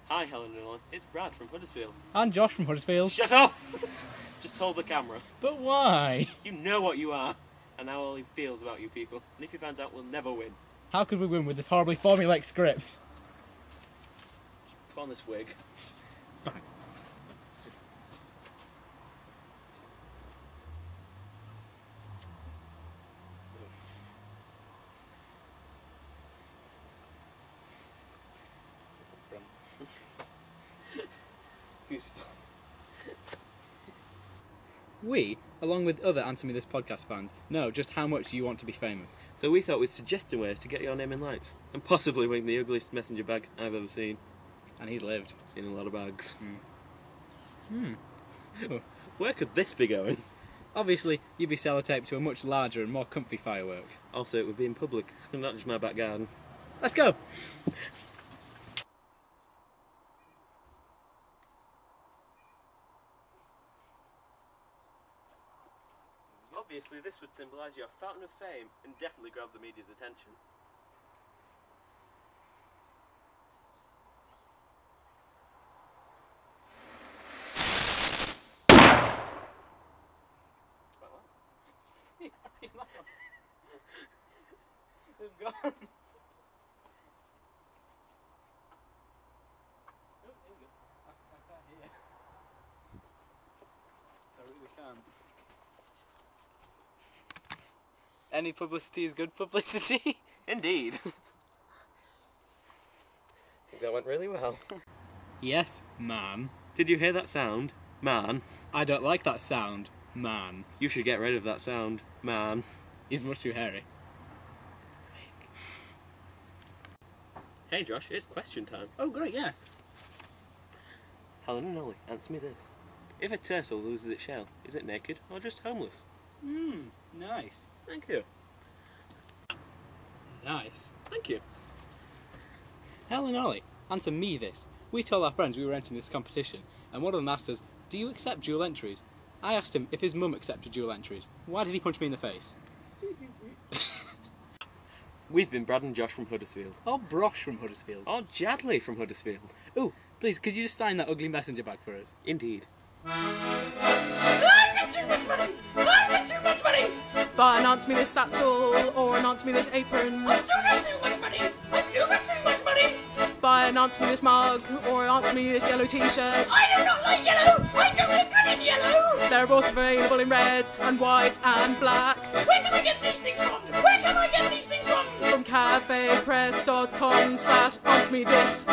Hi Helen and Olly, it's Brad from Huddersfield. And Josh from Huddersfield. Shut up! Just hold the camera. But why? You know what you are, and how Olly feels about you people. And if he finds out, we'll never win. How could we win with this horribly formulaic script? Just put on this wig. Bang. Beautiful. We, along with other Answer Me This podcast fans, know just how much you want to be famous. So we thought we'd suggest a way to get your name in lights, and possibly win the ugliest messenger bag I've ever seen. And he's lived. Seen a lot of bags. Oh. Where could this be going? Obviously, you'd be sellotaped to a much larger and more comfy firework. Also, it would be in public, and not just my back garden. Let's go! Obviously, this would symbolise your fountain of fame and definitely grab the media's attention. They've gone. Oh, there we go. I can't hear. I really can't. Any publicity is good publicity. Indeed. I think that went really well. Yes, man. Did you hear that sound? Man. I don't like that sound, man. You should get rid of that sound. Man. He's much too hairy. Hey Josh, it's question time. Oh great, yeah. Helen and Olly, answer me this. If a turtle loses its shell, is it naked or just homeless? Nice. Thank you. Nice. Thank you. Helen and Olly, answer me this. We told our friends we were entering this competition, and one of them asked us, do you accept dual entries? I asked him if his mum accepted dual entries. Why did he punch me in the face? We've been Brad and Josh from Huddersfield. Or Brosh from Huddersfield. Or Jadley from Huddersfield. Oh, please, could you just sign that ugly messenger bag for us? Indeed. I've got too much money! I've got too much money! Buy an Answer Me This satchel, or an Answer Me This apron. I've still got too much money! I've still got too much money! Buy an Answer Me This mug, or an Answer Me This yellow t-shirt. I do not like yellow! I don't look good in yellow! They're also available in red, and white, and black. Where can I get these things from? Where can I get these things from? From cafepress.com/answermethis.